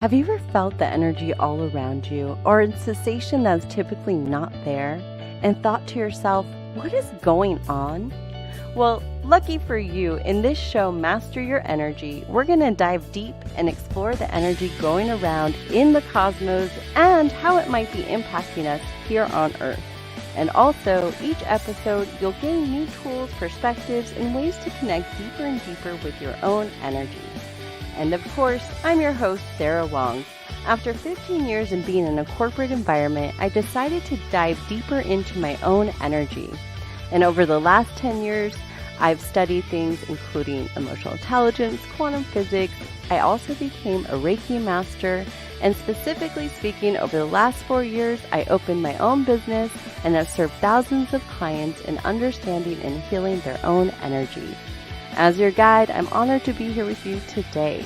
Have you ever felt the energy all around you, or a sensation that's typically not there, and thought to yourself, what is going on? Well, lucky for you, in this show, Master Your Energy, we're going to dive deep and explore the energy going around in the cosmos and how it might be impacting us here on Earth. And also, each episode, you'll gain new tools, perspectives, and ways to connect deeper and deeper with your own energy. And of course, I'm your host, Sara Wong. After 15 years in being in a corporate environment, I decided to dive deeper into my own energy. And over the last 10 years, I've studied things including emotional intelligence, quantum physics. I also became a Reiki master. And specifically speaking, over the last 4 years, I opened my own business and have served thousands of clients in understanding and healing their own energy. As your guide, I'm honored to be here with you today.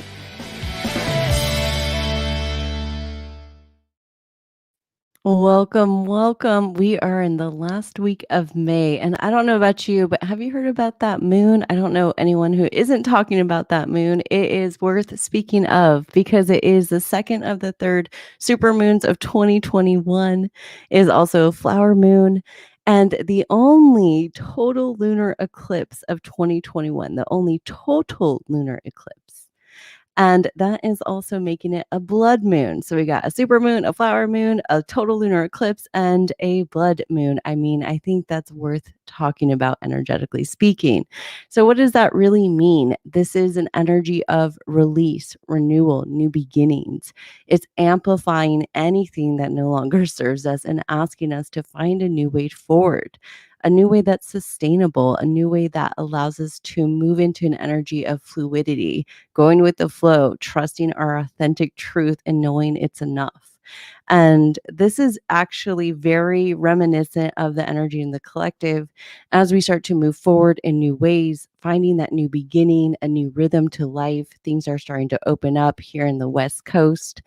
Welcome. We are in the last week of May, and I don't know about you, but have you heard about that moon? I don't know anyone who isn't talking about that moon. It is worth speaking of because it is the second of the third supermoons of 2021. It is also a flower moon. And the only total lunar eclipse of 2021, the only total lunar eclipse. And that is also making it a blood moon. So we got a super moon, a flower moon, a total lunar eclipse, and a blood moon. I mean, I think that's worth talking about energetically speaking. So what does that really mean? This is an energy of release, renewal, new beginnings. It's amplifying anything that no longer serves us and asking us to find a new way forward. A new way that's sustainable, a new way that allows us to move into an energy of fluidity, going with the flow, trusting our authentic truth and knowing it's enough. And this is actually very reminiscent of the energy in the collective as we start to move forward in new ways, finding that new beginning, a new rhythm to life. Things are starting to open up here in the West Coast.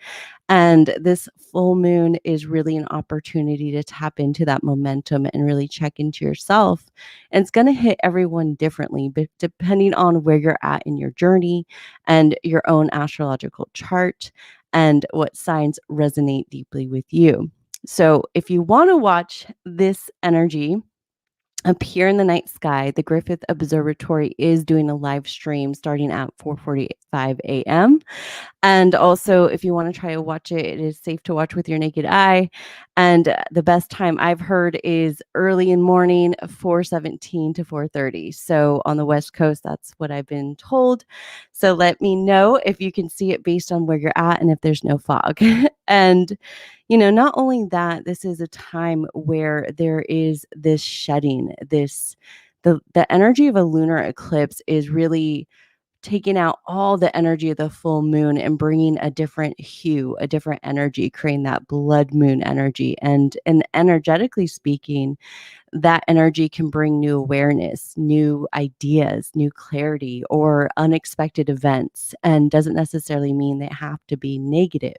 And this full moon is really an opportunity to tap into that momentum and really check into yourself. And it's going to hit everyone differently, but depending on where you're at in your journey and your own astrological chart and what signs resonate deeply with you. So if you want to watch this energy appear in the night sky, the Griffith Observatory is doing a live stream starting at 4:45 a.m. And also, if you want to try to watch it, it is safe to watch with your naked eye. And the best time I've heard is early in morning, 4:17 to 4:30. So on the West Coast, that's what I've been told. So let me know if you can see it based on where you're at and if there's no fog. And not only that, this is a time where there is this shedding, the energy of a lunar eclipse is really taking out all the energy of the full moon and bringing a different hue, a different energy, creating that blood moon energy. And energetically speaking, that energy can bring new awareness, new ideas, new clarity, or unexpected events, and doesn't necessarily mean they have to be negative.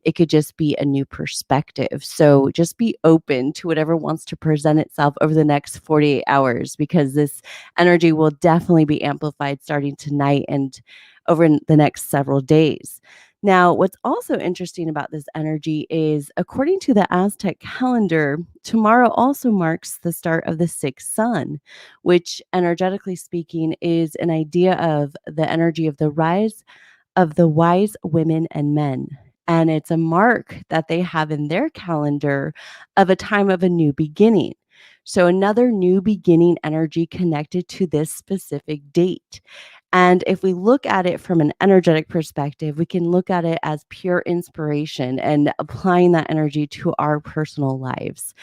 It could just be a new perspective. So just be open to whatever wants to present itself over the next 48 hours, because this energy will definitely be amplified starting tonight and over the next several days. Now, what's also interesting about this energy is, according to the Aztec calendar, tomorrow also marks the start of the sixth sun, which, energetically speaking, is an idea of the energy of the rise of the wise women and men. And it's a mark that they have in their calendar of a time of a new beginning. So another new beginning energy connected to this specific date. And if we look at it from an energetic perspective, we can look at it as pure inspiration and applying that energy to our personal lives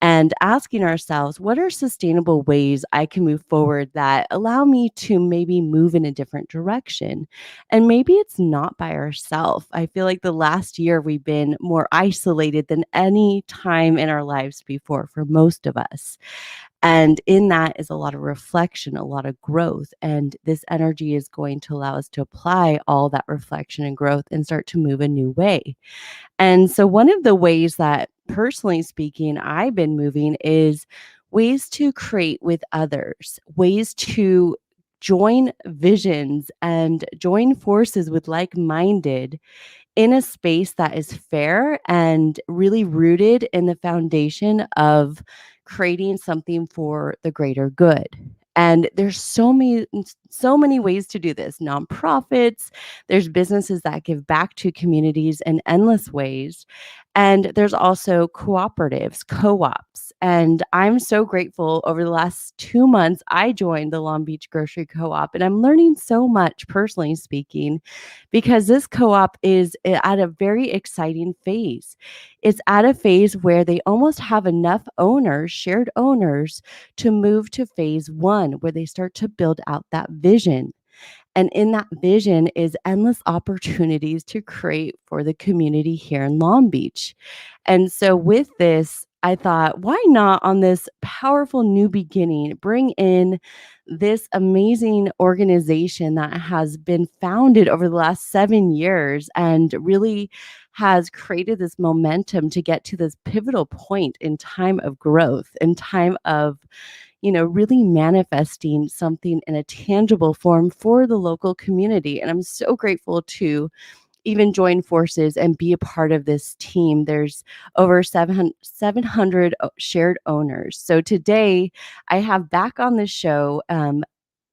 and asking ourselves, what are sustainable ways I can move forward that allow me to maybe move in a different direction? And maybe it's not by ourselves. I feel like the last year we've been more isolated than any time in our lives before for most of us. And in that is a lot of reflection, a lot of growth. And this energy is going to allow us to apply all that reflection and growth and start to move a new way. And so one of the ways that, personally speaking, I've been moving is ways to create with others, ways to join visions and join forces with like-minded in a space that is fair and really rooted in the foundation of creating something for the greater good. And there's so many ways to do this. Nonprofits, there's businesses that give back to communities in endless ways. And there's also cooperatives, co-ops. And I'm so grateful over the last 2 months, I joined the Long Beach Grocery Co-op, and I'm learning so much, personally speaking, because this co-op is at a very exciting phase. It's at a phase where they almost have enough owners, shared owners, to move to phase one, where they start to build out that vision. And in that vision is endless opportunities to create for the community here in Long Beach. And so with this, I thought, why not on this powerful new beginning, bring in this amazing organization that has been founded over the last 7 years and really has created this momentum to get to this pivotal point in time of growth, in time of really manifesting something in a tangible form for the local community. And I'm so grateful to even join forces and be a part of this team. There's over 700 shared owners. So today I have back on the show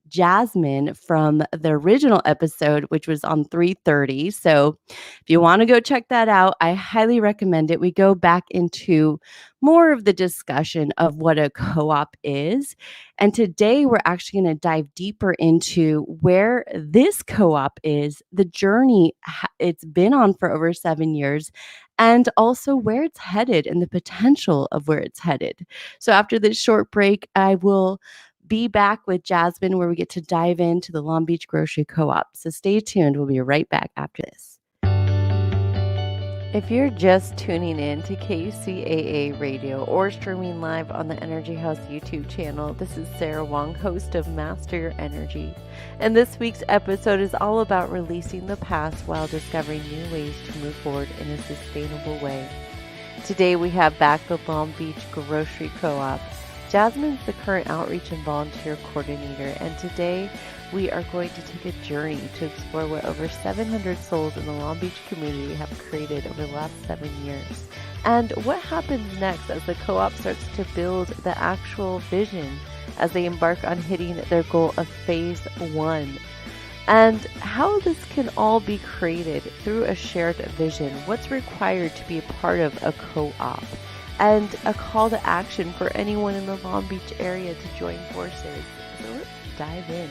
Jamsin from the original episode, which was on 3:30. So if you want to go check that out, I highly recommend it. We go back into more of the discussion of what a co-op is. And today we're actually going to dive deeper into where this co-op is, the journey it's been on for over 7 years, and also where it's headed and the potential of where it's headed. So after this short break, I will be back with Jamsin, where we get to dive into the Long Beach Grocery Co-op. So stay tuned. We'll be right back after this. If you're just tuning in to KCAA Radio or streaming live on the Energy Haus YouTube channel, this is Sara Wong, host of Master Your Energy. And this week's episode is all about releasing the past while discovering new ways to move forward in a sustainable way. Today we have back the Long Beach Grocery Co-op. Jamsin's the current outreach and volunteer coordinator, and today we are going to take a journey to explore what over 700 souls in the Long Beach community have created over the last 7 years, and what happens next as the co-op starts to build the actual vision as they embark on hitting their goal of phase one, and how this can all be created through a shared vision, what's required to be a part of a co-op, and a call to action for anyone in the Long Beach area to join forces. So let's dive in.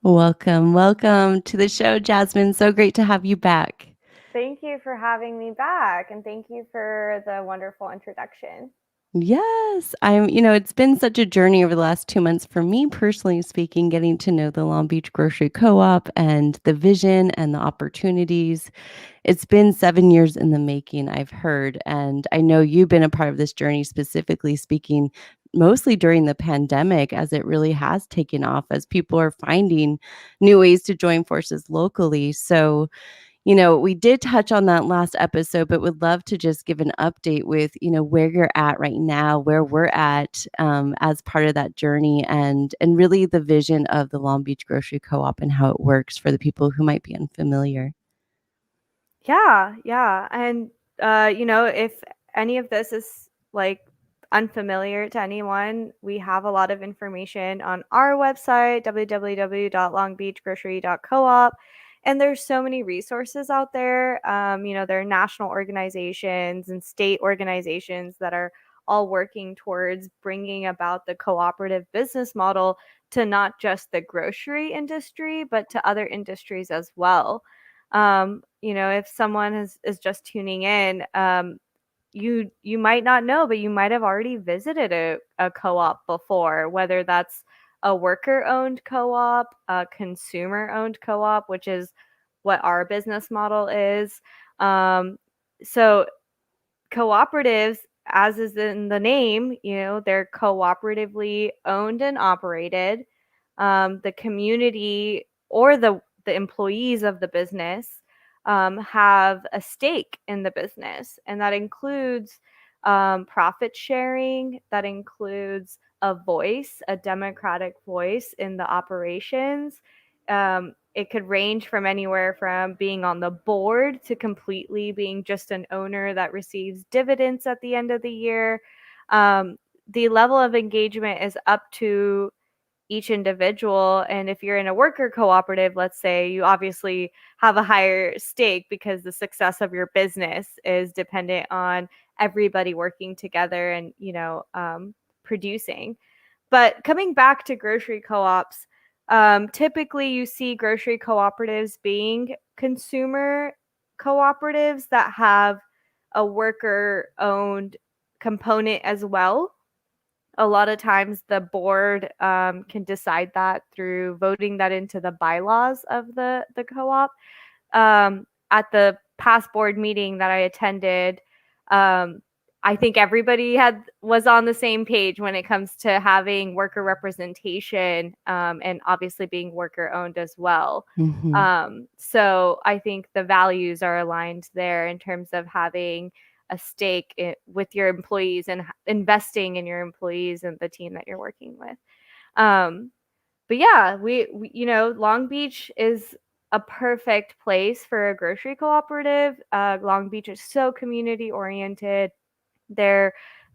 Welcome to the show, Jamsin. So great to have you back. Thank you for having me back, and thank you for the wonderful introduction. Yes, it's been such a journey over the last 2 months for me, personally speaking, getting to know the Long Beach Grocery Co-op and the vision and the opportunities. It's been 7 years in the making, I've heard, and I know you've been a part of this journey, specifically speaking, mostly during the pandemic, as it really has taken off, as people are finding new ways to join forces locally. So, we did touch on that last episode, but would love to just give an update with, where you're at right now, where we're at as part of that journey, and really the vision of the Long Beach Grocery Co-op and how it works for the people who might be unfamiliar. Yeah. And, if any of this is like unfamiliar to anyone, we have a lot of information on our website, www.longbeachgrocery.coop. And there's so many resources out there. There are national organizations and state organizations that are all working towards bringing about the cooperative business model to not just the grocery industry, but to other industries as well. If someone is just tuning in, you might not know, but you might have already visited a co-op before, whether that's a worker-owned co-op, a consumer-owned co-op, which is what our business model is. So cooperatives, as is in the name, they're cooperatively owned and operated. The community or the employees of the business have a stake in the business, and that includes profit sharing, that includes a voice, a democratic voice in the operations. It could range from anywhere from being on the board to completely being just an owner that receives dividends at the end of the year. The level of engagement is up to each individual. And if you're in a worker cooperative, let's say, you obviously have a higher stake because the success of your business is dependent on everybody working together and, producing. But coming back to grocery co-ops, typically you see grocery cooperatives being consumer cooperatives that have a worker owned component as well. A lot of times the board can decide that through voting that into the bylaws of the co-op. At the past board meeting that I attended, I think everybody was on the same page when it comes to having worker representation, and obviously being worker owned as well. Mhm. So I think the values are aligned there in terms of having a stake with your employees and investing in your employees and the team that you're working with. But yeah, we Long Beach is a perfect place for a grocery cooperative. Long Beach is so community oriented. There,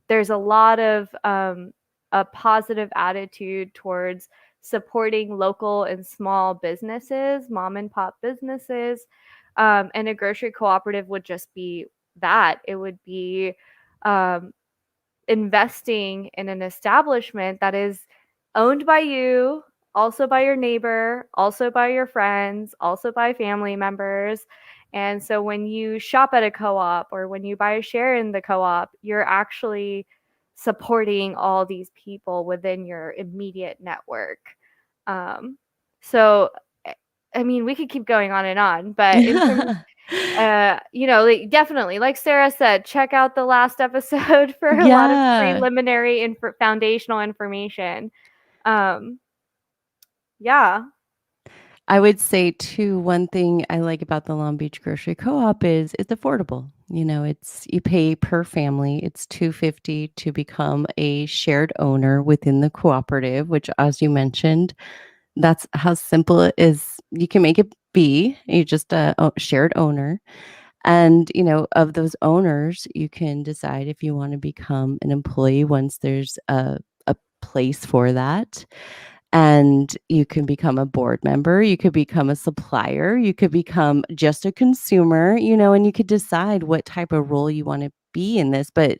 there's a lot of a positive attitude towards supporting local and small businesses, mom and pop businesses, and a grocery cooperative would just be that. It would be um, investing in an establishment that is owned by you, also by your neighbor, also by your friends, also by family members. And so when you shop at a co-op or when you buy a share in the co-op, you're actually supporting all these people within your immediate network. Um, so, I mean, we could keep going on and on, but in terms like, definitely, like Sarah said, check out the last episode for a lot of Yeah. preliminary and foundational information. Um, yeah. I would say too, one thing I like about the Long Beach Grocery Co-op is it's affordable. It's you pay per family. It's $250 to become a shared owner within the cooperative, which, as you mentioned, that's how simple it is. You can make it be. You're just a shared owner. And, of those owners, you can decide if you want to become an employee once there's a place for that. And you can become a board member, you could become a supplier, you could become just a consumer, and you could decide what type of role you want to be in this. But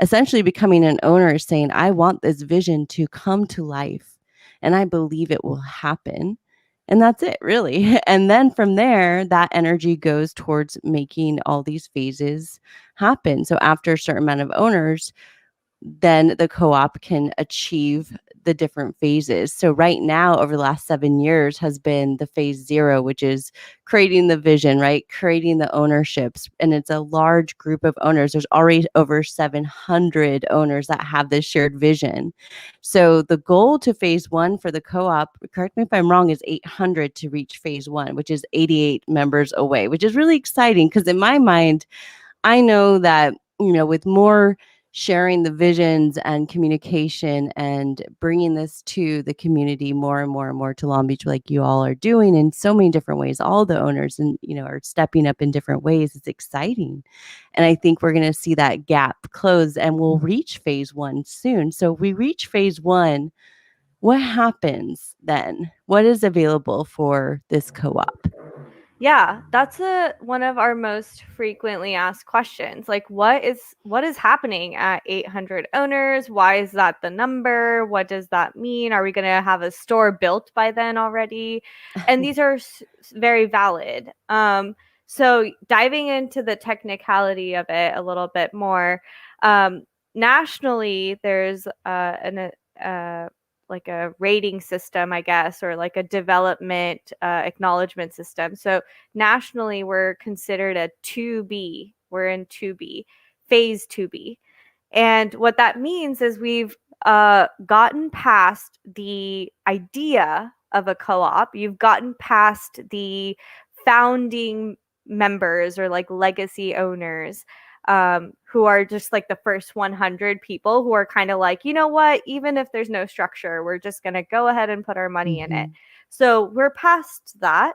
essentially, becoming an owner is saying, I want this vision to come to life and I believe it will happen. And that's it, really. And then from there, that energy goes towards making all these phases happen. So after a certain amount of owners, then the co-op can achieve the different phases. So right now, over the last 7 years has been the phase 0, which is creating the vision, right? Creating the ownerships. And it's a large group of owners. There's already over 700 owners that have this shared vision. So the goal to phase 1 for the co-op, correct me if I'm wrong, is 800 to reach phase 1, which is 88 members away, which is really exciting because in my mind, I know that, with more sharing the visions and communication and bringing this to the community more and more and more to Long Beach, like you all are doing in so many different ways, all the owners and, are stepping up in different ways. It's exciting. And I think we're going to see that gap close and we'll reach phase 1 soon. So if we reach phase 1, what happens then? What is available for this co-op? Yeah, that's one of our most frequently asked questions. Like what is happening at 800 owners? Why is that the number? What does that mean? Are we going to have a store built by then already? And these are very valid. So diving into the technicality of it a little bit more, nationally there's an like a rating system, I guess, or like a development acknowledgement system. So nationally, we're considered a 2B. We're in 2B, phase 2B. And what that means is we've gotten past the idea of a co op, you've gotten past the founding members or like legacy owners. who are just like the first 100 people who are kind of like, you know what, even if there's no structure, we're just going to go ahead and put our money in it. Mhm. So we're past that.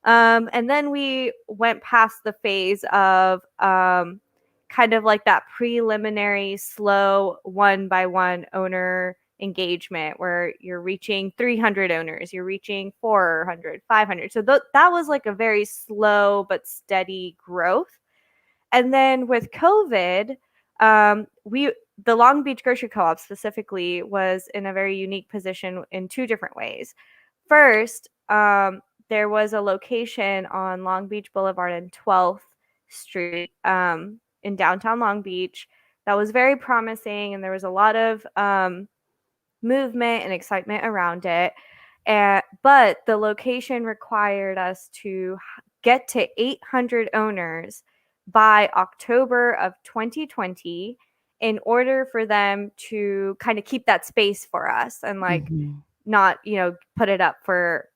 And then we went past the phase of kind of like that preliminary, slow, one by one owner engagement where you're reaching 300 owners, you're reaching 400, 500. So that was like a very slow but steady growth. And then with COVID, the Long Beach Grocery Co-op specifically was in a very unique position in two different ways. First, there was a location on Long Beach Boulevard and 12th Street in downtown Long Beach that was very promising, and there was a lot of movement and excitement around it. But the location required us to get to 800 owners by October of 2020 in order for them to kind of keep that space for us and like Mhm. not, put it up for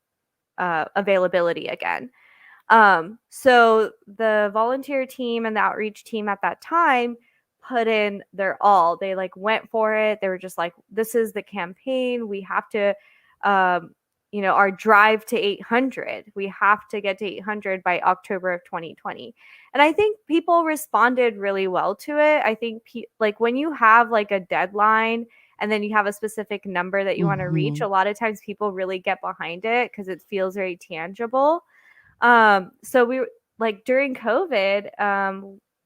availability again. So the volunteer team and the outreach team at that time put in their all. They like went for it. They were just like, this is the campaign. We have to, um, our drive to 800. We have to get to 800 by October of 2020. And I think people responded really well to it. I think like when you have like a deadline and then you have a specific number that you want to reach, a Mhm. lot of times people really get behind it because it feels very tangible. So we like during COVID,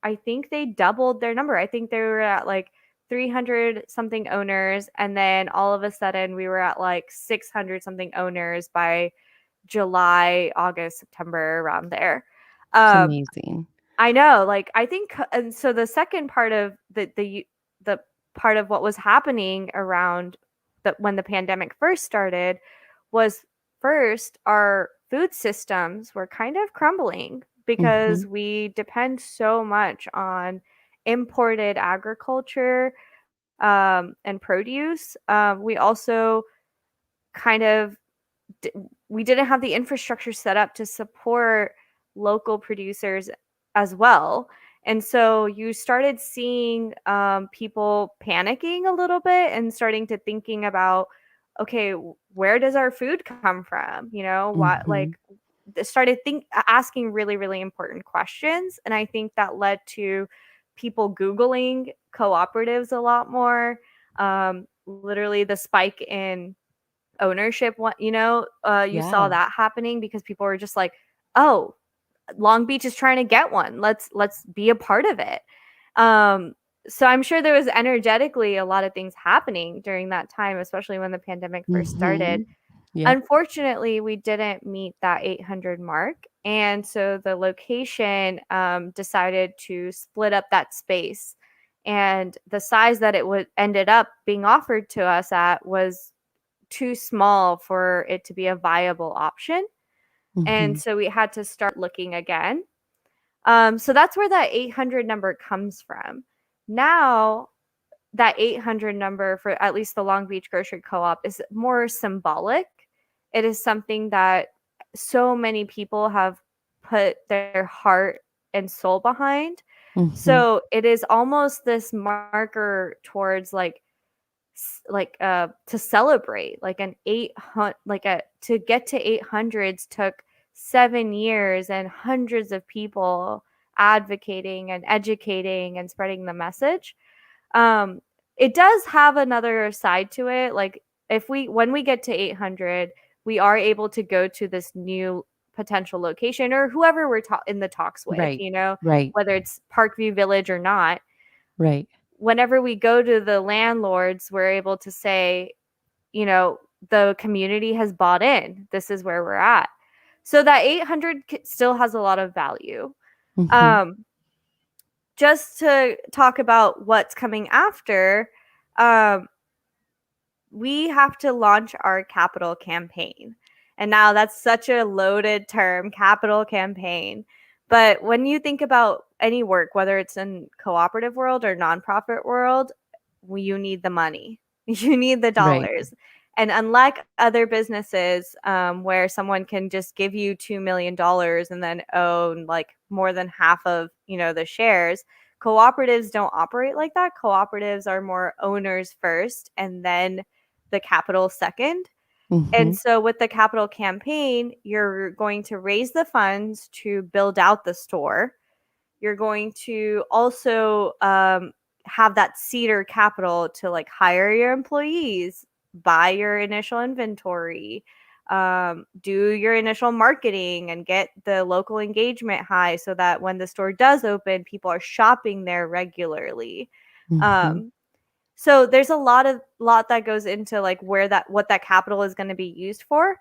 I think they doubled their number. I think they were at like 300 something owners, and then all of a sudden we were at like 600 something owners by July, August, September, around there. It's Um, amazing. I know, like I think, and so the second part of the part of what was happening around when the pandemic first started was first our food systems were kind of crumbling because Mhm. we depend so much on imported agriculture and produce. We also kind of d- we didn't have the infrastructure set up to support local producers as well. And so you started seeing people panicking a little bit and starting to thinking about, okay, where does our food come from? What like Mhm. started asking really, really important questions. And I think that led to people Googling cooperatives a lot more. Literally the spike in ownership, you saw Yeah. that happening because people were just like, oh, Long Beach is trying to get one, let's be a part of it. So I'm sure there was energetically a lot of things happening during that time, especially when the pandemic first started. Mhm. Yep. Unfortunately, we didn't meet that 800 mark, and so the location decided to split up that space, and the size that it would ended up being offered to us at was too small for it to be a viable option. And Mhm. so we had to start looking again. So that's where that 800 number comes from. Now, that 800 number for at least the Long Beach Grocery Co op is more symbolic. It is something that so many people have put their heart and soul behind. Mhm. So it is almost this marker towards to celebrate like an 800, like a to get to 800s took 7 years and hundreds of people advocating and educating and spreading the message. um it does have another side to it. Like if we when we get to 800, we are able to go to this new potential location or whoever we're in the talks with, Right. Right. whether it's Parkview Village or not. Right. Whenever we go to the landlords, we're able to say, you know, the community has bought in. This is where we're at. So that 800 still has a lot of value. Mhm. Um, just to talk about what's coming after, um, we have to launch our capital campaign. And now that's such a loaded term, capital campaign. But when you think about any work, whether it's in cooperative world or nonprofit world, you need the money. You need the Right. dollars. And unlike other businesses where someone can just give you $2 million and then own like more than half of, the shares, Cooperatives don't operate like that. Cooperatives are more owners first and then the capital second. And Mhm. so with the capital campaign, you're going to raise the funds to build out the store. You're going to also have that seeder capital to like hire your employees, buy your initial inventory, do your initial marketing, and get the local engagement high so that when the store does open, people are shopping there regularly. Mhm. Um, so there's a lot that goes into like what that capital is going to be used for.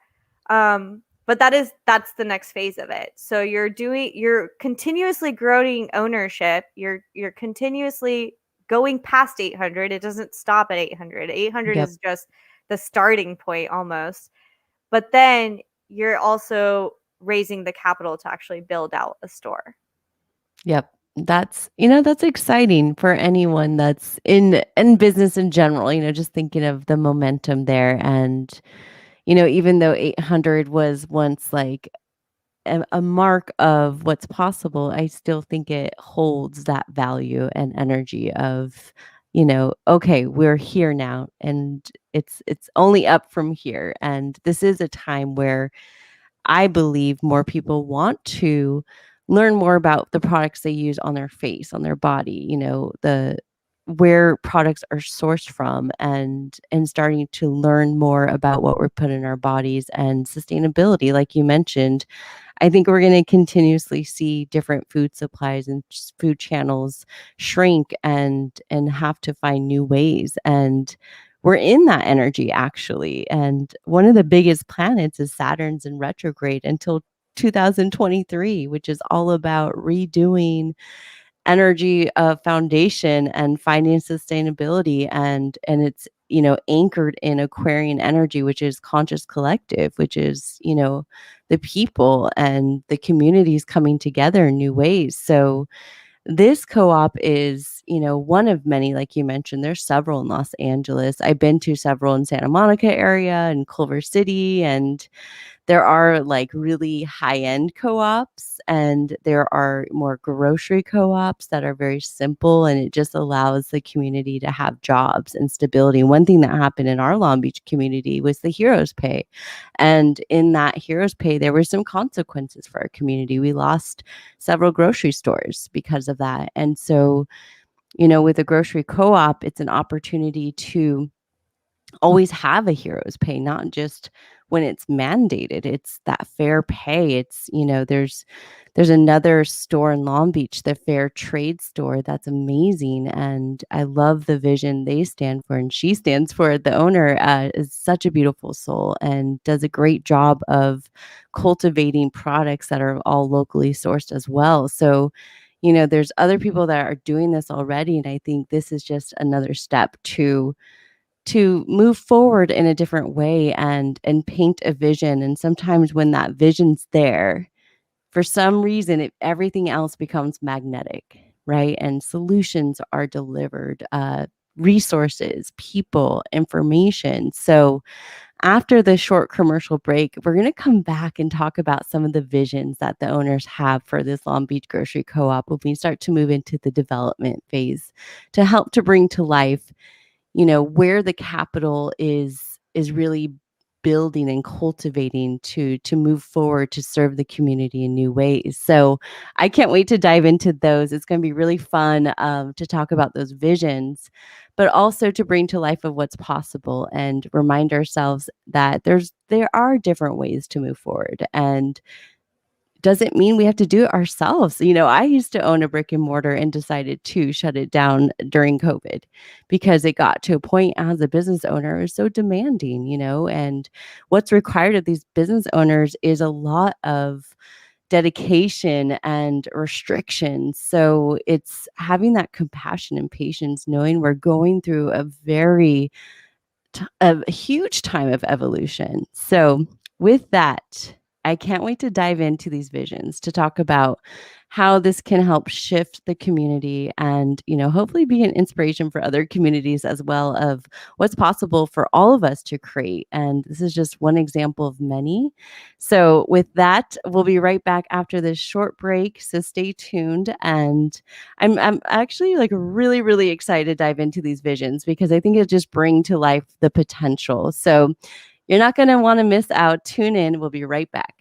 But that's the next phase of it. So you're continuously growing ownership. You're continuously going past 800. It doesn't stop at 800. 800 Yep. is just the starting point almost. But then you're also raising the capital to actually build out a store. Yep. That's exciting for anyone that's in business in general, just thinking of the momentum there. And, even though 800 was once like a mark of what's possible, I still think it holds that value and energy of, okay, we're here now and it's only up from here. And this is a time where I believe more people want to learn more about the products they use on their face, on their body, the where products are sourced from, and starting to learn more about what we're putting in our bodies and sustainability like you mentioned. I think we're going to continuously see different food supplies and food channels shrink and have to find new ways. And we're in that energy actually. And one of the biggest planets is Saturn's in retrograde until 2023, which is all about redoing energy foundation and finding sustainability. And it's anchored in Aquarian energy, which is conscious collective, which is the people and the communities coming together in new ways. So this co-op is one of many, like you mentioned. There's several in Los Angeles. I've been to several in Santa Monica area and Culver City, and there are like really high-end co-ops, and there are more grocery co-ops that are very simple, and it just allows the community to have jobs and stability. One thing that happened in our Long Beach community was the Heroes Pay. And in that Heroes Pay, there were some consequences for our community. We lost several grocery stores because of that. And so, with a grocery co-op, it's an opportunity to always have a hero's pay, not just when it's mandated. It's that fair pay. It's, there's another store in Long Beach, the Fair Trade store, that's amazing. And I love the vision they stand for. And she stands for it. The owner is such a beautiful soul and does a great job of cultivating products that are all locally sourced as well. So, there's other people that are doing this already. And I think this is just another step to move forward in a different way and paint a vision. And sometimes when that vision's there, for some reason, everything else becomes magnetic, right? And solutions are delivered, resources, people, information. So after the short commercial break, we're going to come back and talk about some of the visions that the owners have for this Long Beach Grocery Co-op when we start to move into the development phase to help to bring to life where the capital is really building and cultivating to move forward to serve the community in new ways. So I can't wait to dive into those. It's going to be really fun to talk about those visions, but also to bring to life of what's possible and remind ourselves that there are different ways to move forward. And doesn't mean we have to do it ourselves. I used to own a brick and mortar and decided to shut it down during COVID because it got to a point as a business owner, it was so demanding, and what's required of these business owners is a lot of dedication and restrictions. So it's having that compassion and patience, knowing we're going through a huge time of evolution. So with that, I can't wait to dive into these visions to talk about how this can help shift the community and, hopefully be an inspiration for other communities as well of what's possible for all of us to create. And this is just one example of many. So with that, we'll be right back after this short break. So stay tuned. And I'm actually like really, really excited to dive into these visions because I think it just bring to life the potential. So you're not going to want to miss out. Tune in. We'll be right back.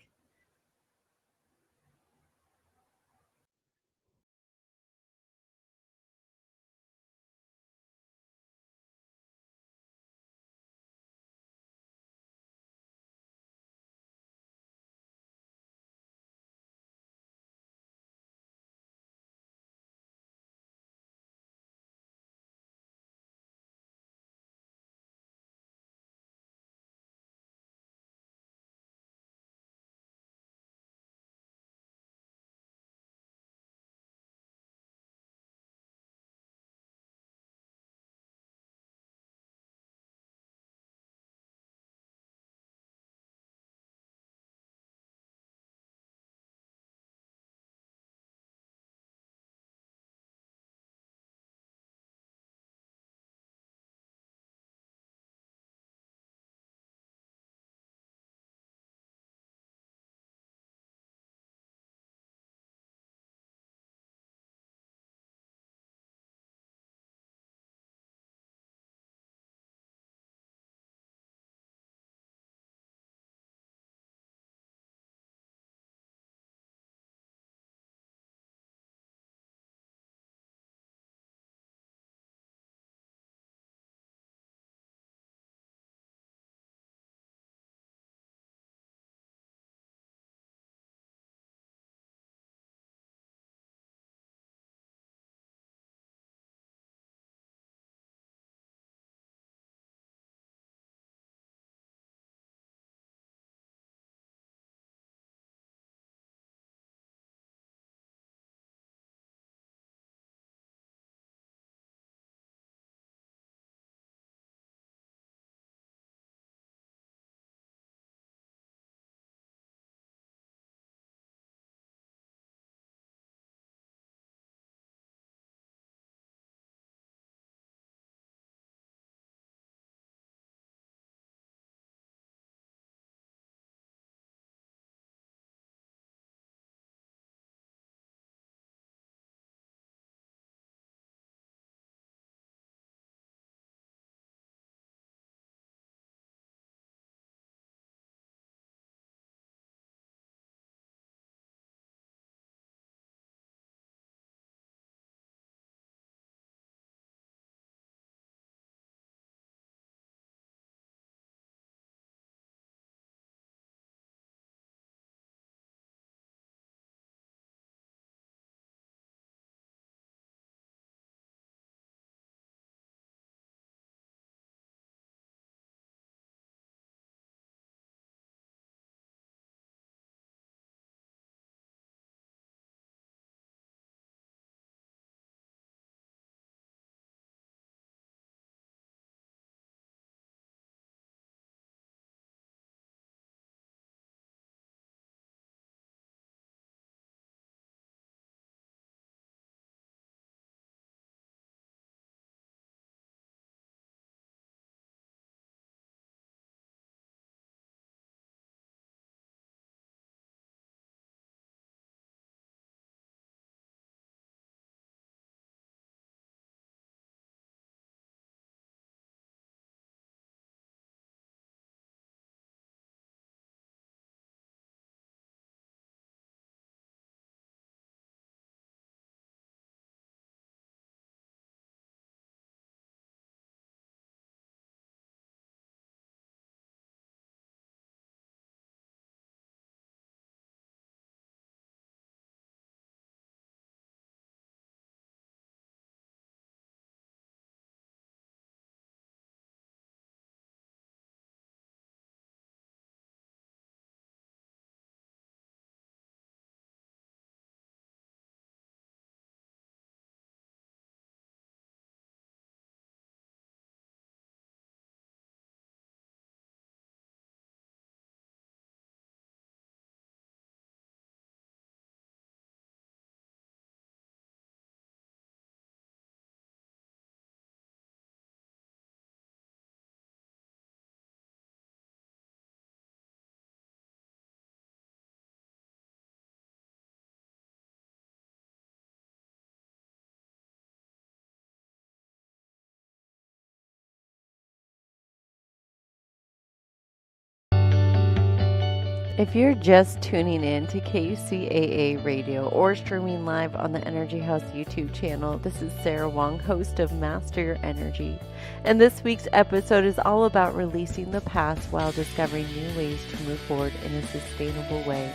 If you're just tuning in to KCAA Radio or streaming live on the Energy Haus YouTube channel, this is Sara Wong, host of Master Your Energy. And this week's episode is all about releasing the past while discovering new ways to move forward in a sustainable way.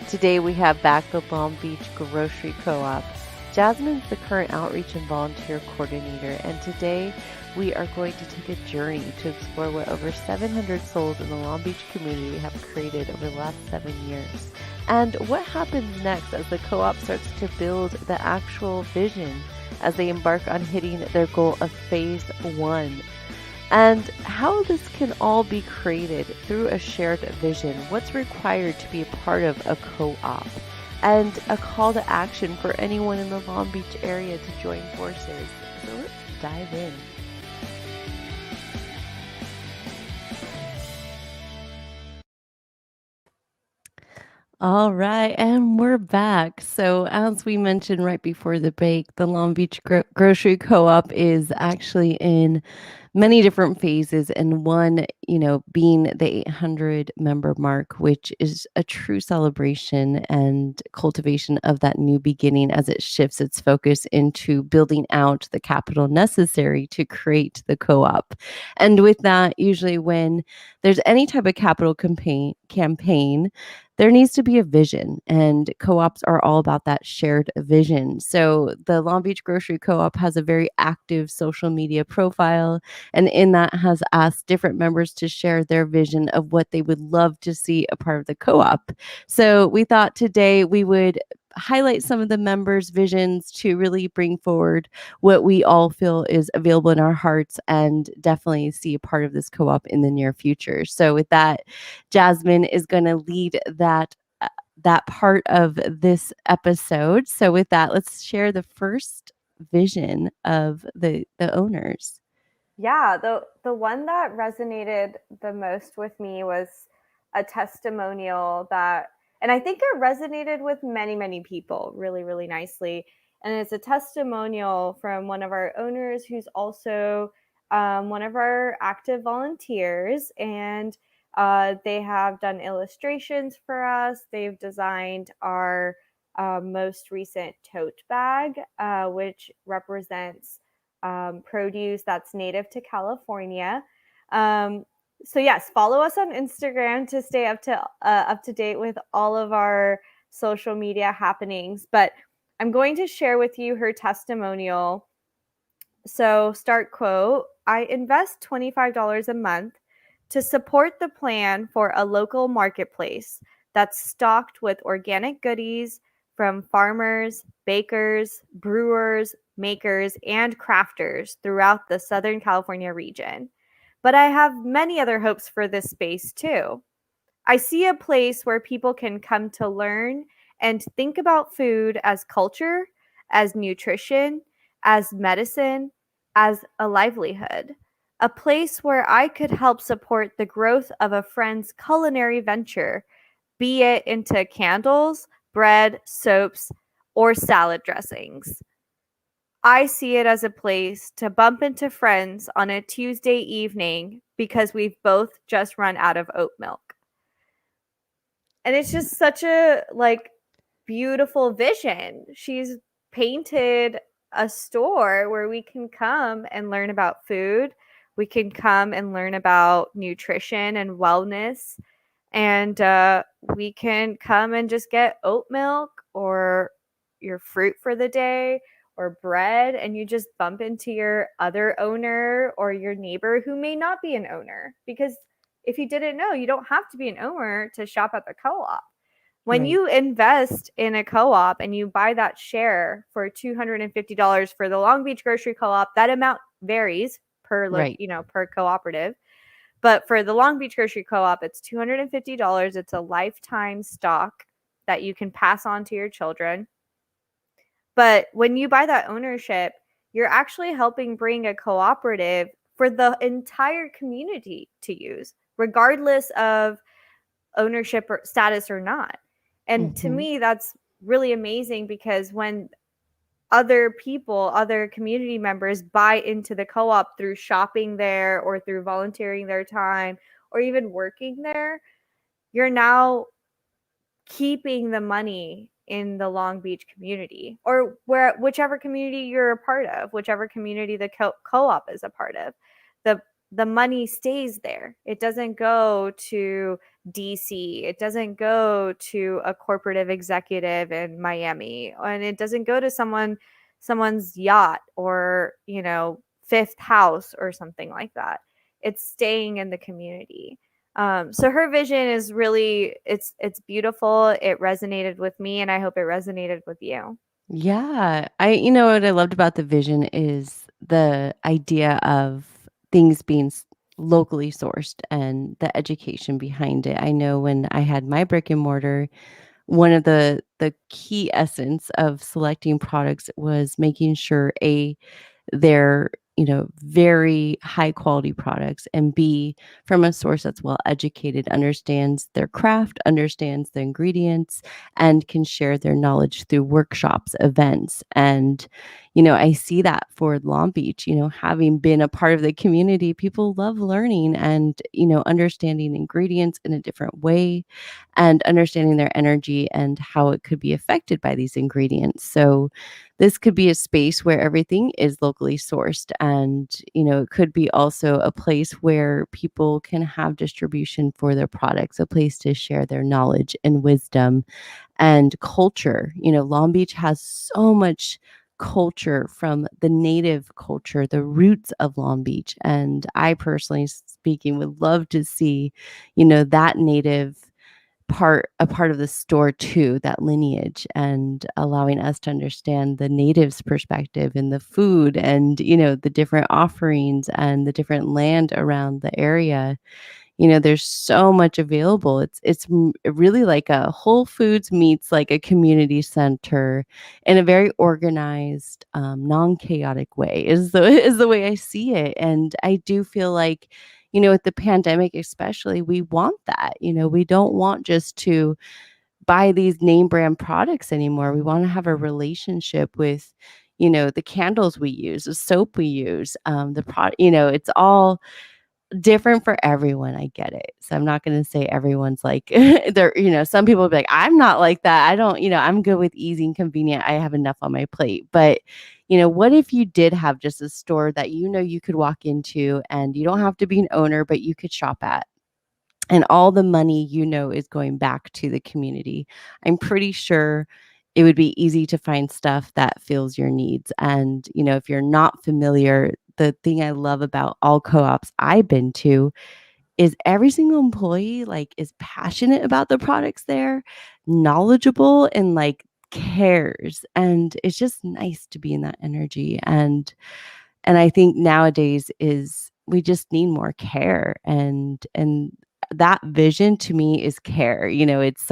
Today we have back the Long Beach Grocery Co-op. Jasmine's the current outreach and volunteer coordinator, and today we are going to take a journey to explore what over 700 souls in the Long Beach community have created over the last 7 years. And what happens next as the co-op starts to build the actual vision as they embark on hitting their goal of phase 1. And how this can all be created through a shared vision, what's required to be a part of a co-op, and a call to action for anyone in the Long Beach area to join forces. So let's dive in. All right, and we're back. So, as we mentioned right before the break, the Long Beach Grocery Co-op is actually in many different phases, and one, being the 800 member mark, which is a true celebration and cultivation of that new beginning as it shifts its focus into building out the capital necessary to create the co-op. And with that, usually when there's any type of capital campaign, there needs to be a vision, and co-ops are all about that shared vision. So the Long Beach Grocery Co-op has a very active social media profile, and in that has asked different members to share their vision of what they would love to see a part of the co-op. So we thought today we would highlight some of the members' visions to really bring forward what we all feel is available in our hearts, and definitely see a part of this co-op in the near future. So with that, Jasmine is going to lead that part of this episode. So with that, let's share the first vision of the owners. Yeah, the one that resonated the most with me was a testimonial that, and I think it resonated with many, many people really, really nicely. And it's a testimonial from one of our owners who's also one of our active volunteers. And they have done illustrations for us. They've designed our most recent tote bag, which represents produce that's native to California. So yes, follow us on Instagram to stay up to date with all of our social media happenings. But I'm going to share with you her testimonial. So start quote, I invest $25 a month to support the plan for a local marketplace that's stocked with organic goodies from farmers, bakers, brewers, makers, and crafters throughout the Southern California region. But I have many other hopes for this space too. I see a place where people can come to learn and think about food as culture, as nutrition, as medicine, as a livelihood. A place where I could help support the growth of a friend's culinary venture, be it into candles, bread, soaps, or salad dressings. I see it as a place to bump into friends on a Tuesday evening because we've both just run out of oat milk. And it's just such a beautiful vision. She's painted a store where we can come and learn about food. We can come and learn about nutrition and wellness. And we can come and just get oat milk or your fruit for the day or bread, and you just bump into your other owner or your neighbor who may not be an owner. Because if you didn't know, you don't have to be an owner to shop at the co-op. When Right. you invest in a co-op and you buy that share for $250 for the Long Beach Grocery Co-op, that amount varies per Right. per cooperative. But for the Long Beach Grocery Co-op, it's $250. It's a lifetime stock that you can pass on to your children. But when you buy that ownership, you're actually helping bring a cooperative for the entire community to use, regardless of ownership or status or not. And to Mm-hmm. me, that's really amazing, because when other people, other community members buy into the co-op through shopping there or through volunteering their time or even working there, you're now keeping the money in the Long Beach community, or whichever community you're a part of, whichever community the co-op is a part of. The money stays there. It doesn't go to DC. It doesn't go to a corporate executive in Miami, and it doesn't go to someone's yacht or, fifth house or something like that. It's staying in the community. So her vision is really, it's beautiful. It resonated with me, and I hope it resonated with you. Yeah. What I loved about the vision is the idea of things being locally sourced and the education behind it. I know when I had my brick and mortar, one of the key essence of selecting products was making sure they're, very high quality products, and B, from a source that's well educated, understands their craft, understands the ingredients, and can share their knowledge through workshops, events. And, I see that for Long Beach, having been a part of the community, people love learning and, understanding ingredients in a different way and understanding their energy and how it could be affected by these ingredients. So, this could be a space where everything is locally sourced, and it could be also a place where people can have distribution for their products, a place to share their knowledge and wisdom and culture. Long Beach has so much culture, from the native culture, the roots of Long Beach, and I personally speaking would love to see that native a part of the store too, that lineage, and allowing us to understand the natives' perspective in the food, and the different offerings and the different land around the area. There's so much available. It's really like a Whole Foods meets like a community center in a very organized, non-chaotic way, is the is the way I see it. And I do feel like, with the pandemic especially, we want that. We don't want just to buy these name brand products anymore. We want to have a relationship with, the candles we use, the soap we use, the product. It's all different for everyone. I get it. So I'm not going to say everyone's like they're, some people will be like, I'm not like that. I don't, I'm good with easy and convenient. I have enough on my plate. But, what if you did have just a store that you could walk into, and you don't have to be an owner, but you could shop at, and all the money is going back to the community? I'm pretty sure it would be easy to find stuff that fills your needs. And, if you're not familiar, the thing I love about all co-ops I've been to is every single employee like is passionate about the products there, knowledgeable, and like cares. And it's just nice to be in that energy. And I think nowadays is we just need more care, and that vision to me is care. It's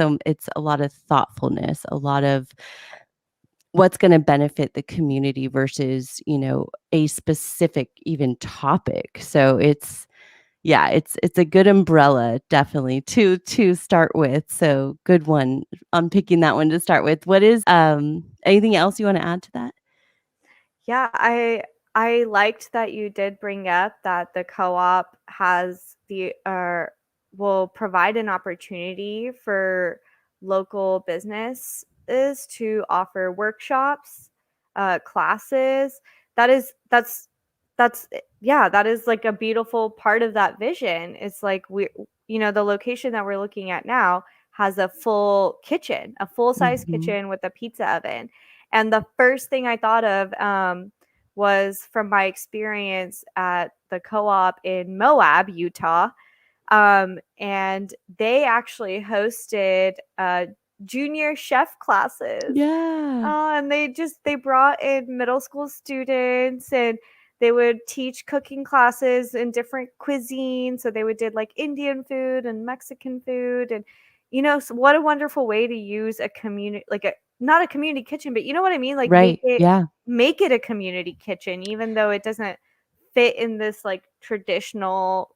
a lot of thoughtfulness, a lot of what's going to benefit the community versus, a specific even topic. So it's a good umbrella, definitely, to start with. So good one on picking that one to start with. What is anything else you want to add to that? Yeah, I liked that you did bring up that the co-op has will provide an opportunity for local businesses to offer workshops, classes. That's yeah, that is like a beautiful part of that vision. It's like the location that we're looking at now has a full kitchen, a full size Mhm. kitchen with a pizza oven. And the first thing I thought of was from my experience at the co-op in Moab, Utah. And they actually hosted junior chef classes. Yeah. And they brought in middle school students, and they would teach cooking classes in different cuisines. So they would did like Indian food and Mexican food, and so what a wonderful way to use a community, like a not a community kitchen, but you know what I mean? Like Right. Yeah. make it a community kitchen, even though it doesn't fit in this like traditional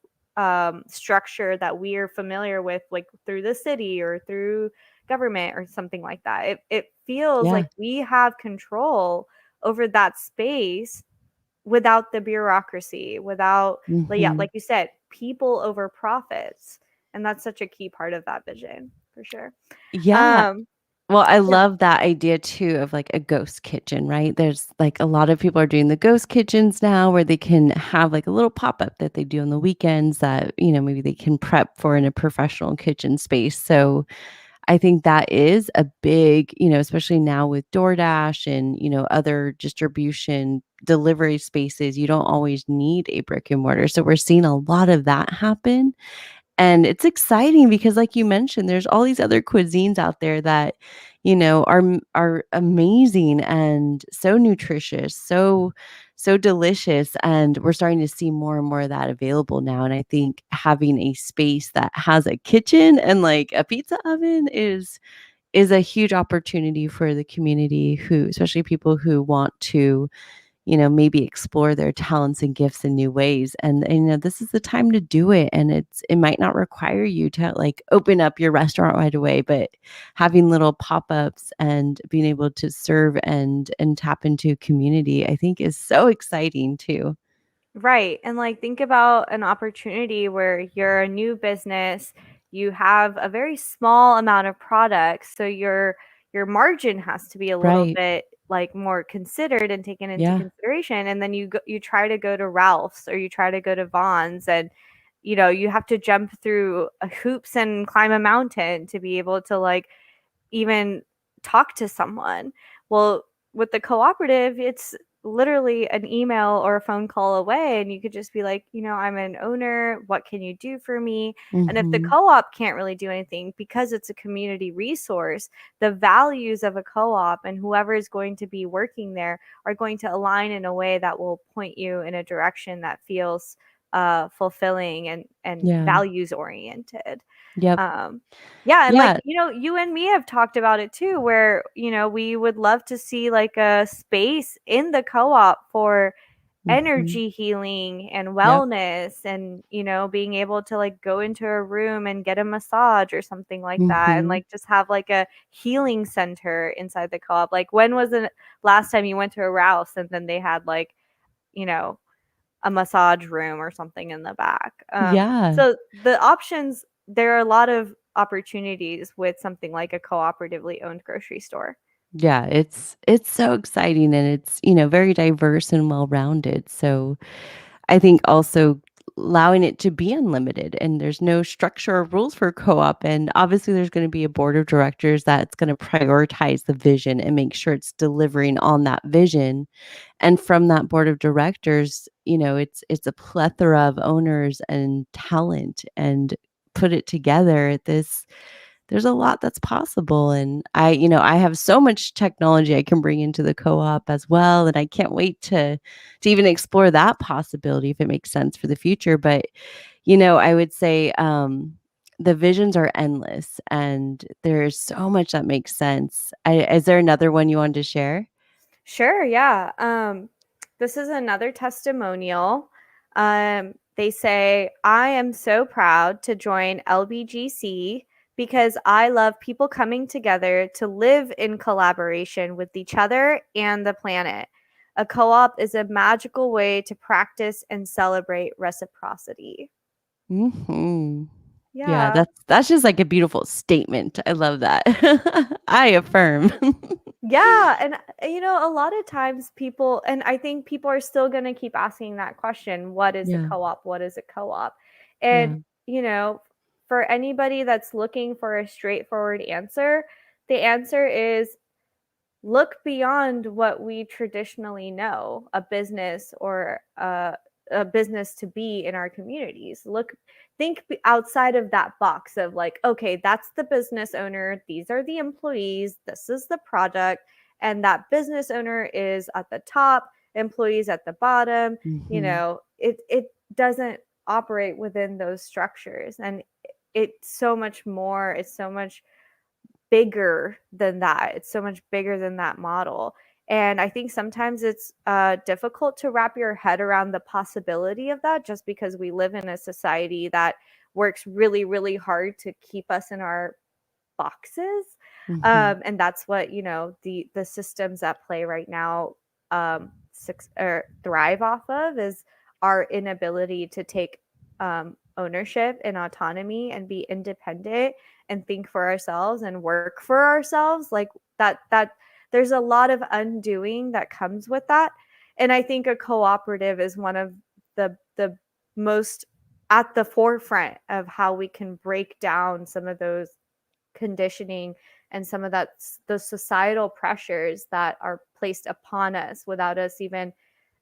structure that we're familiar with, like through the city or through government or something like that. It feels Yeah. like we have control over that space without the bureaucracy, without, like, yeah, Mhm. like you said, people over profits. And that's such a key part of that vision. for sure. Yeah. Um, Well, I yeah. love that idea too of like a ghost kitchen, right? There's like a lot of people are doing the ghost kitchens now where they can have like a little pop-up that they do on the weekends that, maybe they can prep for in a professional kitchen space. So I think that is a big, especially now with DoorDash and, other distribution delivery spaces, you don't always need a brick and mortar. So we're seeing a lot of that happen. And it's exciting because like you mentioned, there's all these other cuisines out there that, are amazing and so nutritious, so delicious, and we're starting to see more and more of that available now. And I think having a space that has a kitchen and like a pizza oven is a huge opportunity for the community who especially people who want to maybe explore their talents and gifts in new ways. And this is the time to do it. And it might not require you to like open up your restaurant right away, but having little pop-ups and being able to serve and tap into community, I think is so exciting too. Right. And like think about an opportunity where you're a new business, you have a very small amount of products, so your margin has to be a little Right. bit like more considered and taken into Yeah. consideration. And then you try to go to Ralph's or you try to go to Vaughn's, and you have to jump through hoops and climb a mountain to be able to like even talk to someone. Well, with the cooperative, it's literally an email or a phone call away, and you could just be like, I'm an owner. What can you do for me? And if the Mhm. co op can't really do anything because it's a community resource, the values of a co op and whoever is going to be working there are going to align in a way that will point you in a direction that feels fulfilling and Yeah. values oriented. Yep. Um, yeah, and like, Yeah. you and me have talked about it too, where, we would love to see like a space in the co-op for Mhm. energy healing and Yep. wellness and, being able to like go into a room and get a massage or something like that and Mhm. like just have like a healing center inside the co-op. Like when was the last time you went to a Rouse and then they had like, you know, a massage room or something in the back. Yeah. So the options, there are a lot of opportunities with something like a cooperatively owned grocery store. Yeah, it's so exciting and it's, very diverse and well-rounded. So I think also allowing it to be unlimited and there's no structure or rules for co-op. And obviously there's going to be a board of directors that's going to prioritize the vision and make sure it's delivering on that vision. And from that board of directors, it's a plethora of owners and talent and put it together. There's a lot that's possible. And I have so much technology I can bring into the co-op as well. And I can't wait to even explore that possibility if it makes sense for the future. But, I would say the visions are endless and there's so much that makes sense. Is there another one you wanted to share? Sure, yeah. This is another testimonial. They say, I am so proud to join LBGC because I love people coming together to live in collaboration with each other and the planet. A co op is a magical way to practice and celebrate reciprocity. Mhm. Yeah, Yeah. that's just like a beautiful statement. I love that. I affirm. Yeah, and a lot of times people, and I think people are still going to keep asking that question, what is a Yeah, co-op? What is a co-op? And yeah. you know, for anybody that's looking for a straightforward answer, the answer is look beyond what we traditionally know a business or a business to be in our communities. Think outside of that box of like, okay, that's the business owner, these are the employees, this is the product, and that business owner is at the top, employees at the bottom. Mhm. It doesn't operate within those structures, and it's so much more. It's so much bigger than that. It's so much bigger than that model. And I think sometimes it's difficult to wrap your head around the possibility of that just because we live in a society that works really, really hard to keep us in our boxes. Mhm. And that's what, the systems at play right now thrive off of is our inability to take ownership and autonomy and be independent and think for ourselves and work for ourselves, like that there's a lot of undoing that comes with that. And I think a cooperative is one of the most at the forefront of how we can break down some of those conditioning and some of that those societal pressures that are placed upon us without us even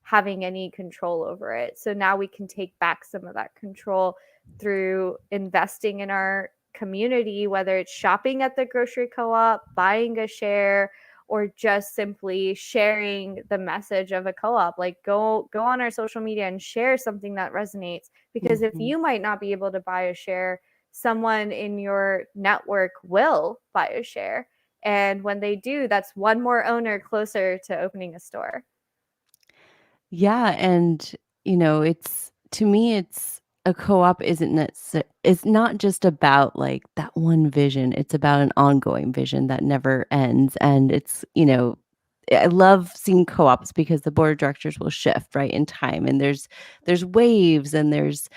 having any control over it. So now we can take back some of that control through investing in our community, whether it's shopping at the grocery co-op, buying a share, or just simply sharing the message of a co-op. Like go on our social media and share something that resonates, because if Mhm. you might not be able to buy a share, someone in your network will buy a share. And when they do, that's one more owner closer to opening a store. Yeah, and, it's to me, it's a co-op isn't it's not just about, like, that one vision, it's about an ongoing vision that never ends, and I love seeing co-ops because the board of directors will shift, right, in time, and there's waves, and there's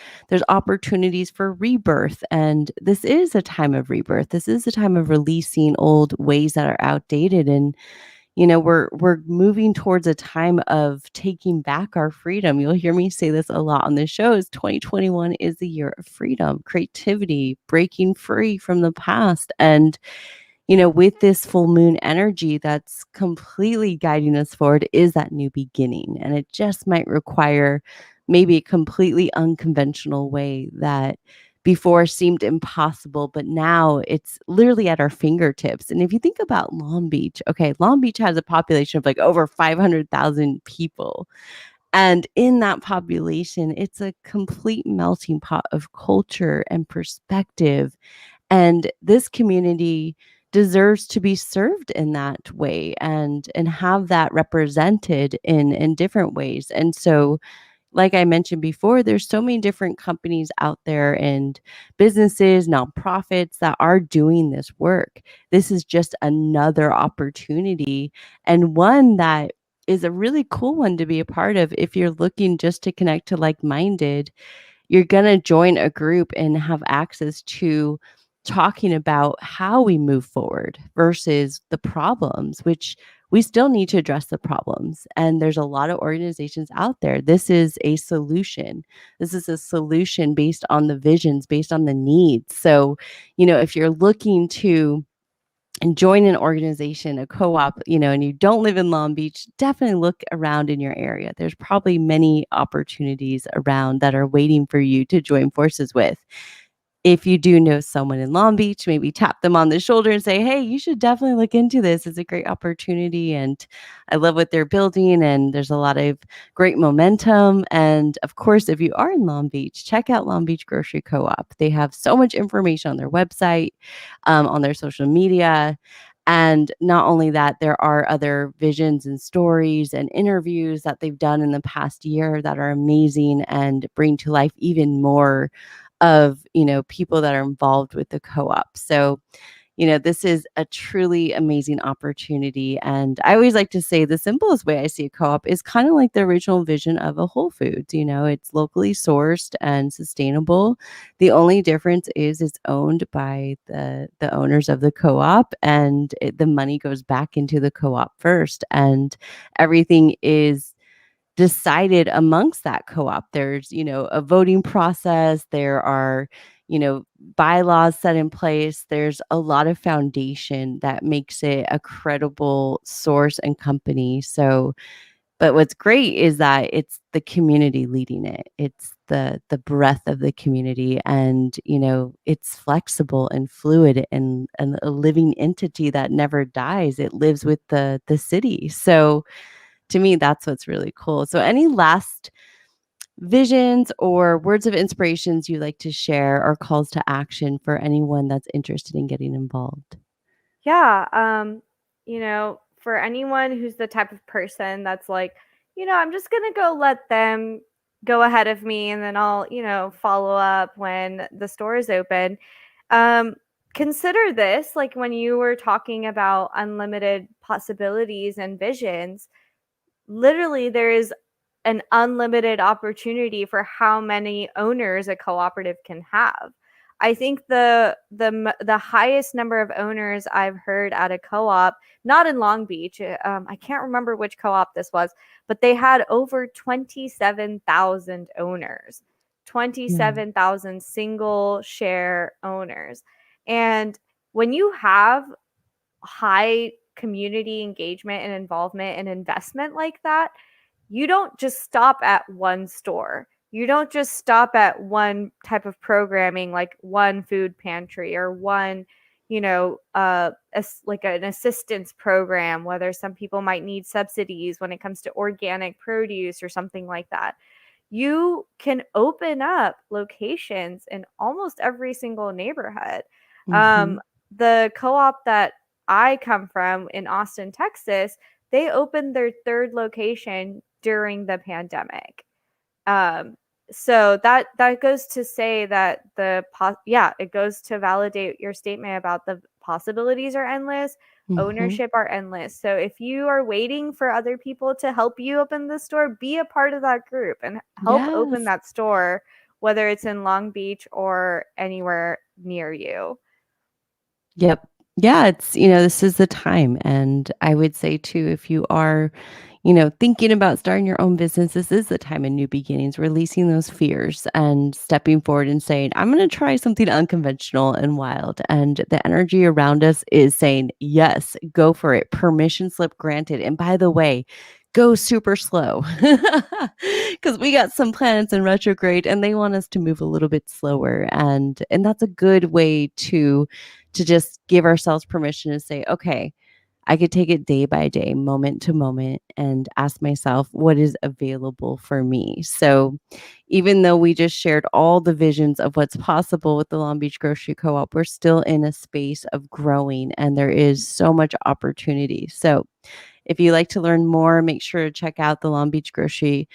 opportunities for rebirth, and this is a time of rebirth. This is a time of releasing old ways that are outdated, and we're moving towards a time of taking back our freedom. You'll hear me say this a lot on the show is 2021 is the year of freedom, creativity, breaking free from the past. And, with this full moon energy that's completely guiding us forward is that new beginning. And it just might require maybe a completely unconventional way that before seemed impossible, but now it's literally at our fingertips. And if you think about Long Beach, okay, Long Beach has a population of like over 500,000 people. And in that population, it's a complete melting pot of culture and perspective. And this community deserves to be served in that way and have that represented in different ways. And so like I mentioned before, there's so many different companies out there and businesses, nonprofits that are doing this work. This is just another opportunity and one that is a really cool one to be a part of if you're looking just to connect to like-minded. You're going to join a group and have access to talking about how we move forward versus the problems, which we still need to address the problems. And there's a lot of organizations out there. This is a solution. This is a solution based on the visions, based on the needs. So, if you're looking to and join an organization, a co-op, and you don't live in Long Beach, definitely look around in your area. There's probably many opportunities around that are waiting for you to join forces with. If you do know someone in Long Beach, maybe tap them on the shoulder and say, "Hey, you should definitely look into this. It's a great opportunity, and I love what they're building, and there's a lot of great momentum." And of course, if you are in Long Beach, check out Long Beach Grocery Co-op. They have so much information on their website, on their social media. And not only that, there are other visions and stories and interviews that they've done in the past year that are amazing and bring to life even more of, people that are involved with the co-op. So, this is a truly amazing opportunity. And I always like to say the simplest way I see a co-op is kind of like the original vision of a Whole Foods. It's locally sourced and sustainable. The only difference is it's owned by the owners of the co-op, and the money goes back into the co-op first. And everything is decided amongst that co-op. There's, a voting process. There are, bylaws set in place. There's a lot of foundation that makes it a credible source and company. So, but what's great is that it's the community leading it. It's the breadth of the community, and it's flexible and fluid and a living entity that never dies. It lives with the city. So to me, that's what's really cool. So any last visions or words of inspirations you like to share or calls to action for anyone that's interested in getting involved? Yeah, for anyone who's the type of person that's like, I'm just gonna go let them go ahead of me and then I'll, follow up when the store is open. Um, Consider this like when you were talking about unlimited possibilities and visions, literally there is an unlimited opportunity for how many owners a cooperative can have. I think the highest number of owners I've heard at a co-op, not in Long Beach, I can't remember which co-op this was, but they had over 27,000 owners, Yeah. 27,000 single share owners. And when you have high community engagement and involvement and investment like that, you don't just stop at one store. You don't just stop at one type of programming, like one food pantry or one, like an assistance program, whether some people might need subsidies when it comes to organic produce or something like that. You can open up locations in almost every single neighborhood. Mhm. Um, the co-op that I come from in Austin, Texas, they opened their third location during the pandemic. Um, so that goes to say that it goes to validate your statement about the possibilities are endless, Mhm. ownership are endless. So if you are waiting for other people to help you open the store, be a part of that group and help open Yes. that store, whether it's in Long Beach or anywhere near you. Yep. Yeah, this is the time. And I would say too, if you are, thinking about starting your own business, this is the time of new beginnings, releasing those fears and stepping forward and saying, I'm going to try something unconventional and wild. And the energy around us is saying, yes, go for it. Permission slip granted. And by the way, go super slow because we got some planets in retrograde and they want us to move a little bit slower. And that's a good way to just give ourselves permission to say, okay, I could take it day by day, moment to moment, and ask myself what is available for me. So, even though we just shared all the visions of what's possible with the Long Beach Grocery Co op, we're still in a space of growing and there is so much opportunity. So, if you'd like to learn more, make sure to check out the Long Beach Grocery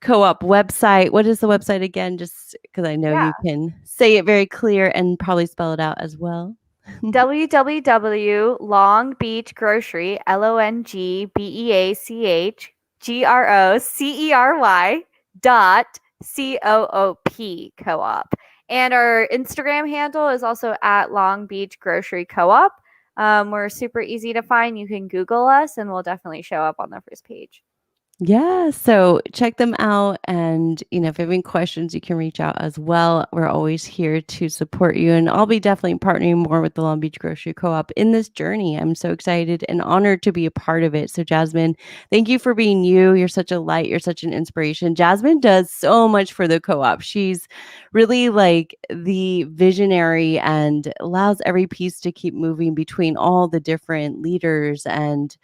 Co-op website. What is the website again? Just because I know Yeah. you can say it very clear and probably spell it out as well. www.longbeachgrocery, LONGBEACHGROCERY co-op. And our Instagram handle is also at Long Beach Grocery Co-op. We're super easy to find. You can Google us and we'll definitely show up on the first page. Yeah, so check them out. And, if you have any questions, you can reach out as well. We're always here to support you. And I'll be definitely partnering more with the Long Beach Grocery Co op in this journey. I'm so excited and honored to be a part of it. So, Jasmine, thank you for being you. You're such a light, you're such an inspiration. Jasmine does so much for the co op. She's really like the visionary and allows every piece to keep moving between all the different leaders and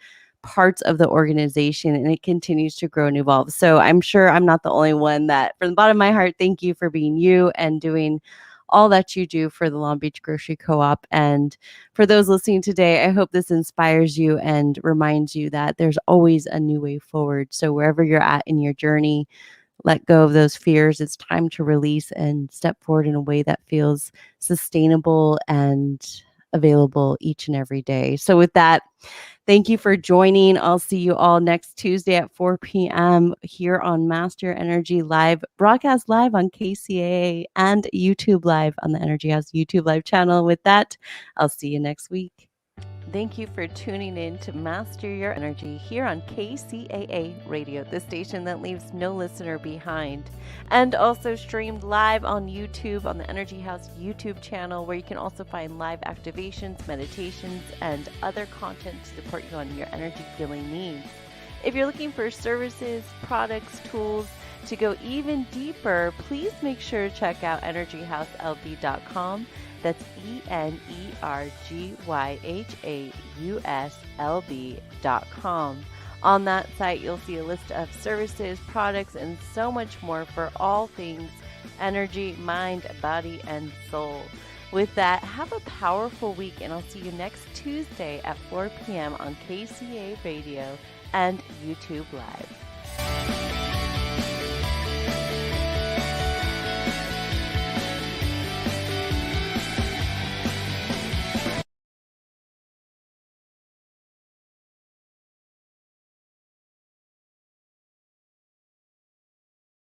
parts of the organization, and it continues to grow and evolve. So I'm sure I'm not the only one that, from the bottom of my heart, thank you for being you and doing all that you do for the Long Beach Grocery Co-op. And for those listening today, I hope this inspires you and reminds you that there's always a new way forward. So wherever you're at in your journey, let go of those fears. It's time to release and step forward in a way that feels sustainable and available each and every day. So with that, thank you for joining. I'll see you all next Tuesday at 4 p.m. here on Master Energy Live, broadcast live on KCAA and YouTube Live on the Energy Haus YouTube Live channel. With that, I'll see you next week. Thank you for tuning in to Master Your Energy here on KCAA Radio, the station that leaves no listener behind. And also streamed live on YouTube on the Energy Haus YouTube channel, where you can also find live activations, meditations, and other content to support you on your energy healing needs. If you're looking for services, products, tools to go even deeper, please make sure to check out energyhauslb.com. That's energyhauslb.com. On that site, you'll see a list of services, products, and so much more for all things energy, mind, body, and soul. With that, have a powerful week, and I'll see you next Tuesday at 4 p.m. on KCAA Radio and YouTube Live.